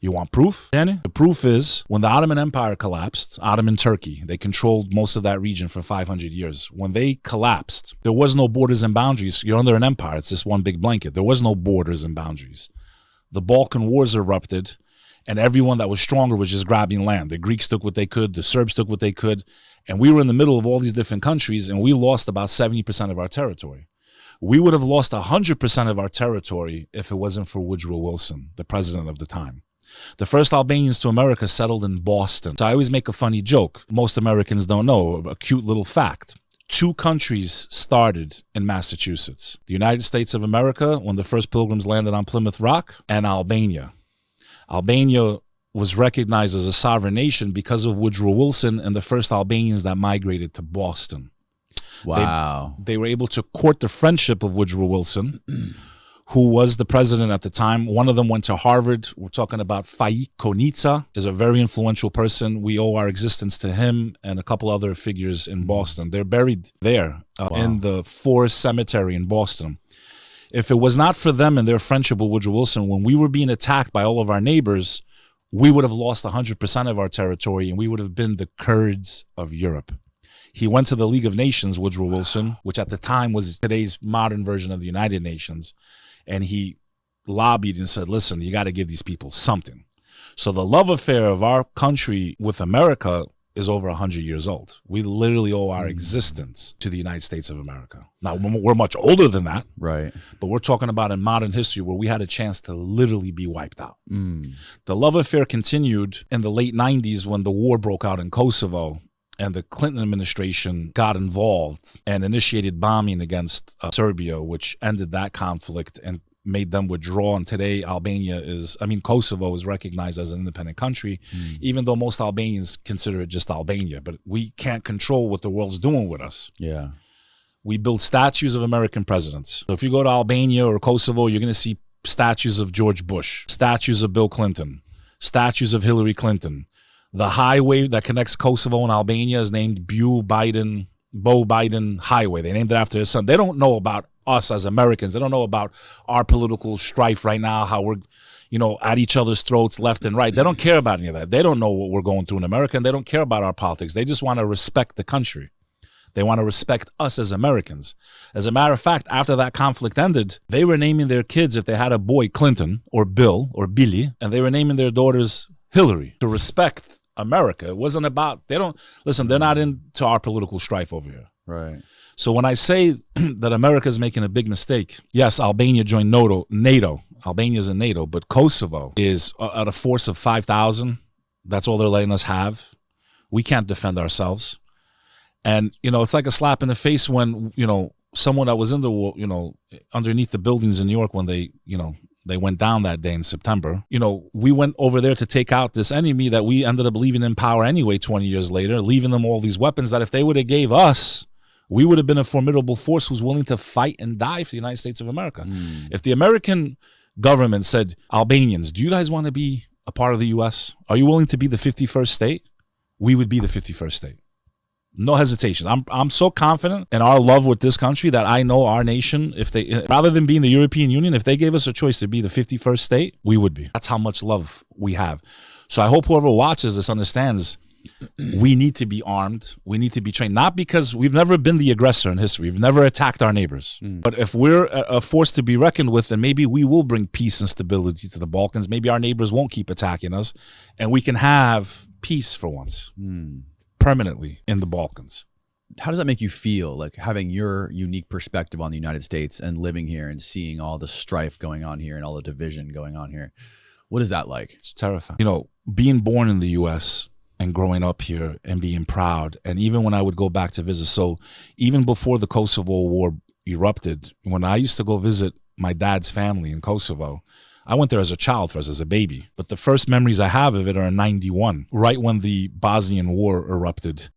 You want proof, Danny? The proof is when the Ottoman Empire collapsed, Ottoman Turkey, they controlled most of that region for 500 years. When they collapsed, there was no borders and boundaries. You're under an empire. It's just one big blanket. There was no borders and boundaries. The Balkan Wars erupted, and everyone that was stronger was just grabbing land. The Greeks took what they could. The Serbs took what they could. And we were in the middle of all these different countries, and we lost about 70% of our territory. We would have lost 100% of our territory if it wasn't for Woodrow Wilson, the president of the time. The first Albanians to America settled in Boston. So I always make a funny joke. Most Americans don't know, a cute little fact. 2 countries started in Massachusetts. The United States of America, when the first Pilgrims landed on Plymouth Rock, and Albania. Albania was recognized as a sovereign nation because of Woodrow Wilson and the first Albanians that migrated to Boston. Wow. They were able to court the friendship of Woodrow Wilson, who was the president at the time. One of them went to Harvard. We're talking about Faik Konica, is a very influential person. We owe our existence to him and a couple other figures in Boston. They're buried there in the Forest Cemetery in Boston. If it was not for them and their friendship with Woodrow Wilson, when we were being attacked by all of our neighbors, we would have lost 100% of our territory, and we would have been the Kurds of Europe. He went to the League of Nations, Woodrow Wilson, which at the time was today's modern version of the United Nations. And he lobbied and said, listen, you got to give these people something. So the love affair of our country with America is over 100 years old. We literally owe our existence to the United States of America. Now, we're much older than that. Right. But we're talking about in modern history where we had a chance to literally be wiped out. The love affair continued in the late 90s when the war broke out in Kosovo. And the Clinton administration got involved and initiated bombing against Serbia, which ended that conflict and made them withdraw. And today, Kosovo is recognized as an independent country, even though most Albanians consider it just Albania. But we can't control what the world's doing with us. Yeah. We build statues of American presidents. So if you go to Albania or Kosovo, you're going to see statues of George Bush, statues of Bill Clinton, statues of Hillary Clinton. The highway that connects Kosovo and Albania is named Bo Biden Highway. They named it after his son. They don't know about us as Americans. They don't know about our political strife right now, how we're, at each other's throats left and right. They don't care about any of that. They don't know what we're going through in America, and they don't care about our politics. They just want to respect the country. They want to respect us as Americans. As a matter of fact, after that conflict ended, they were naming their kids, if they had a boy, Clinton or Bill or Billy, and they were naming their daughters Hillary, to respect America. It wasn't about, they're not into our political strife over here. Right. So when I say that America is making a big mistake, yes, Albania joined NATO. Albania's in NATO, but Kosovo is at a force of 5,000. That's all they're letting us have. We can't defend ourselves. And, it's like a slap in the face when, someone that was in the war, underneath the buildings in New York when they went down that day in September. We went over there to take out this enemy that we ended up leaving in power anyway 20 years later, leaving them all these weapons that if they would have gave us, we would have been a formidable force who's willing to fight and die for the United States of America. If the American government said, Albanians, do you guys want to be a part of the U.S.? Are you willing to be the 51st state? We would be the 51st state. No hesitation. I'm so confident in our love with this country that I know our nation, if they, rather than being the European Union, if they gave us a choice to be the 51st state, we would be. That's how much love we have. So I hope whoever watches this understands we need to be armed. We need to be trained. Not because we've never been the aggressor in history. We've never attacked our neighbors. But if we're a force to be reckoned with, then maybe we will bring peace and stability to the Balkans. Maybe our neighbors won't keep attacking us, and we can have peace for once. Permanently in the Balkans. How does that make you feel, like having your unique perspective on the United States and living here and seeing all the strife going on here and all the division going on here? What is that like? It's terrifying. Being born in the U.S. and growing up here and being proud, and even when I would go back to visit, so even before the Kosovo War erupted, when I used to go visit my dad's family in Kosovo, I went there as a child first, as a baby. But the first memories I have of it are in 91, right when the Bosnian War erupted.